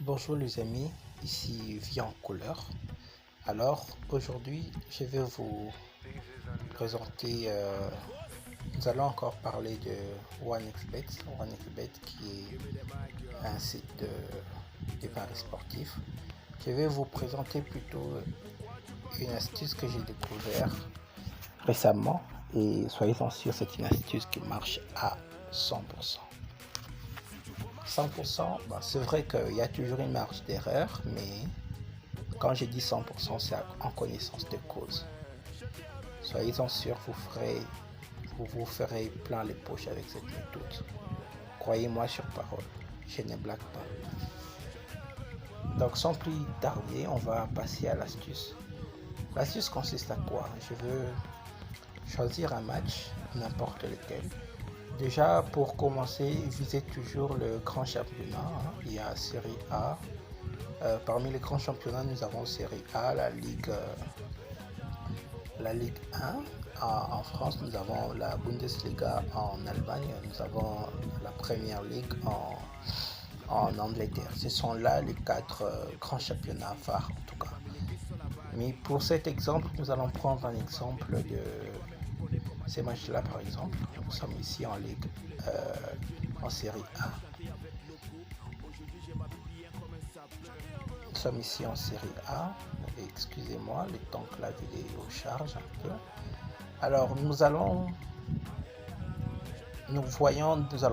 Bonjour les amis, ici Vie en couleur. Alors aujourd'hui je vais vous présenter, nous allons encore parler de OneXBet. OneXBet qui est un site de paris sportifs. Je vais vous présenter plutôt une astuce que j'ai découvert récemment et soyez-en sûrs, c'est une astuce qui marche à 100%. 100%, c'est vrai qu'il y a toujours une marge d'erreur, mais quand je dis 100%, c'est en connaissance de cause. Soyez-en sûrs, vous vous ferez plein les poches avec cette méthode. Croyez-moi sur parole, je ne blague pas. Donc sans plus tarder, on va passer à l'astuce. L'astuce consiste à quoi? Je veux choisir un match, n'importe lequel. Déjà, pour commencer, visez toujours le grand championnat. Il y a Série A. Parmi les grands championnats, nous avons Série A, la Ligue 1. En France, nous avons la Bundesliga en Allemagne, nous avons la Premier League en Angleterre. Ce sont là les quatre grands championnats phares en tout cas. Mais pour cet exemple, nous allons prendre un exemple de ces matchs-là par exemple. Nous sommes ici en Ligue, en Série A. Nous sommes ici en série A. Excusez-moi, le temps que la vidéo charge un peu. Alors nous allons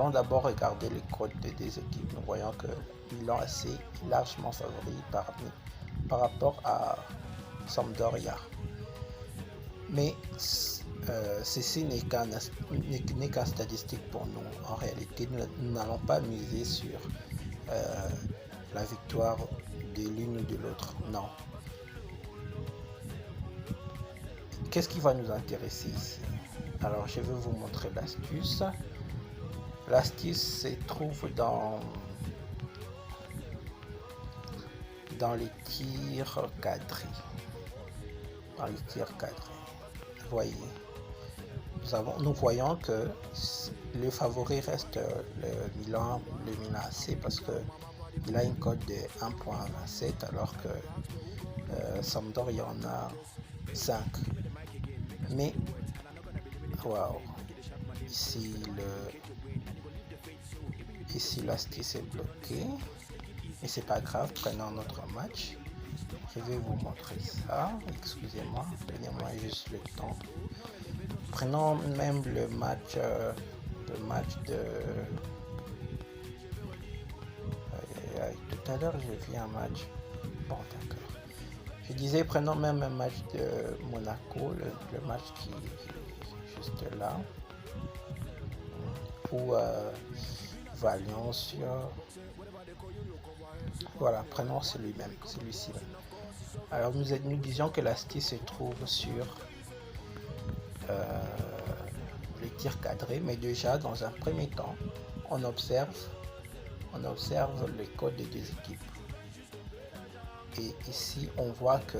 d'abord regarder les codes des deux équipes. Nous voyons que Milan AC est largement favori par rapport à Sampdoria. Mais ceci n'est qu'un statistique pour nous. En réalité, nous n'allons pas miser sur la victoire de l'une ou de l'autre. Non. Qu'est-ce qui va nous intéresser ici? Alors, je vais vous montrer l'astuce. L'astuce se trouve dans les tirs cadrés. Dans les tirs cadrés. Vous voyez, nous voyons que le favori reste le Milan AC parce que il a une cote de 1.27 alors que Sampdoria en a 5. Mais waouh, ici l'astuce est bloquée, mais c'est pas grave, prenons notre match. Je vais vous montrer ça. Excusez-moi, donnez-moi juste le temps. Prenons même le match de tout à l'heure j'ai vu un match. Bon d'accord. Je disais prenons même un match de Monaco, le match qui est juste là. Ou Valence. Voilà, prenons celui-ci même. Alors nous disions que l'astuce se trouve sur les tirs cadrés, mais déjà dans un premier temps, on observe les codes des deux équipes. Et ici, on voit que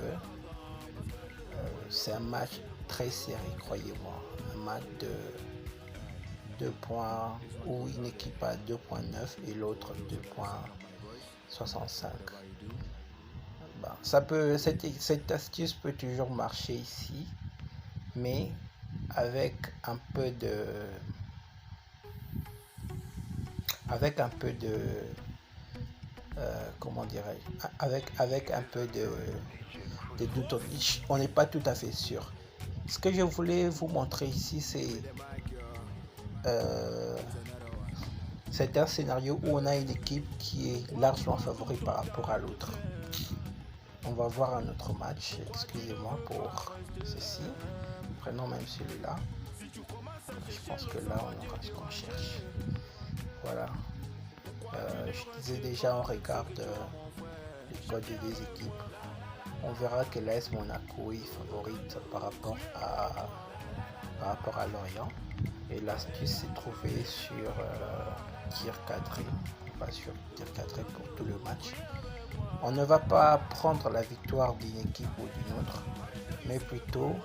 c'est un match très serré, croyez-moi. Un match de 2 points où une équipe a 2.9 et l'autre 2.65. Cette astuce peut toujours marcher ici, mais avec un peu de comment dirais-je, avec un peu de doute, on n'est pas tout à fait sûr. Ce que je voulais vous montrer ici, c'est un scénario où on a une équipe qui est largement favori par rapport à l'autre. On va voir un autre match, excusez-moi pour ceci. Prenons même celui-là. Je pense que là on aura ce qu'on cherche. Voilà. Je disais déjà, on regarde les codes des deux équipes. On verra que l'AS Monaco est favorite par rapport à Lorient. Et l'astuce s'est trouvée sur tir cadré. On va sur tir cadré pour tout le match. On ne va pas prendre la victoire d'une équipe ou d'une autre, mais plutôt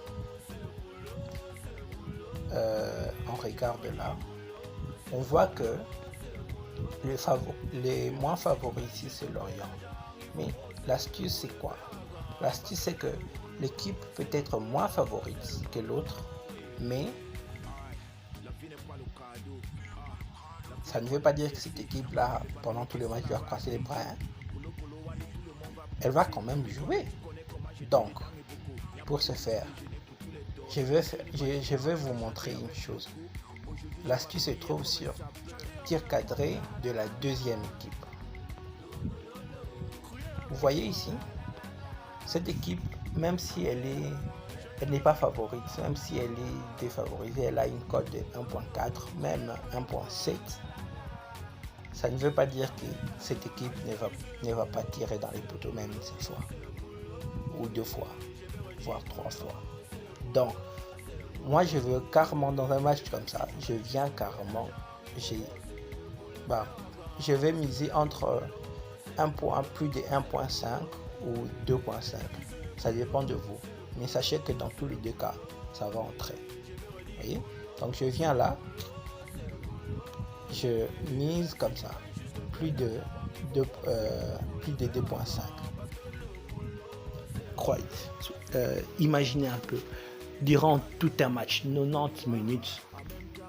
on regarde là. On voit que Les moins favoris ici, c'est Lorient. Mais l'astuce, c'est quoi? L'astuce, c'est que l'équipe peut être moins favorite que l'autre, mais ça ne veut pas dire que cette équipe-là, pendant tous les matchs, doit croiser les bras. Elle va quand même jouer. Donc, pour ce faire, je vais vous montrer une chose. L'astuce se trouve sur tir cadré de la deuxième équipe. Vous voyez ici, cette équipe, même si elle n'est pas favorite, même si elle est défavorisée, elle a une cote de 1.4, même 1.7. Ça ne veut pas dire que cette équipe ne va pas tirer dans les poteaux même cette fois, ou 2 fois, voire 3 fois. Donc, moi je veux carrément dans un match comme ça, je viens carrément, je vais miser entre plus de 1.5 ou 2.5. Ça dépend de vous. Mais sachez que dans tous les deux cas, ça va entrer. Vous voyez? Donc je viens là, je mise comme ça, plus de 2.5. Croyez, imaginez un peu, durant tout un match, 90 minutes,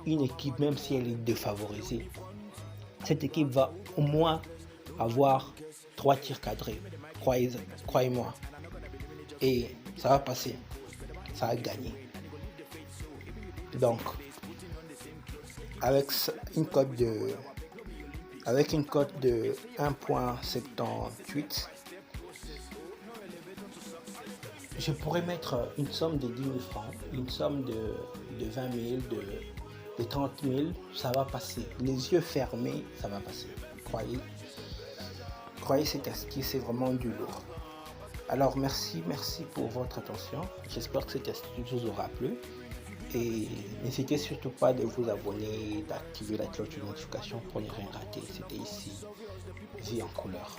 une équipe, même si elle est défavorisée, cette équipe va au moins avoir 3 tirs cadrés. Croyez-moi. Et ça va passer. Ça va gagner. Donc, avec une cote de 1.78, je pourrais mettre une somme de 10 000 francs, une somme de 20 000, de 30 000, ça va passer. Les yeux fermés, ça va passer. Croyez cette astuce, c'est vraiment du lourd. Alors merci pour votre attention. J'espère que cette astuce vous aura plu. Et n'hésitez surtout pas de vous abonner, d'activer la cloche de notification pour ne rien rater. C'était ici, Vie en couleur.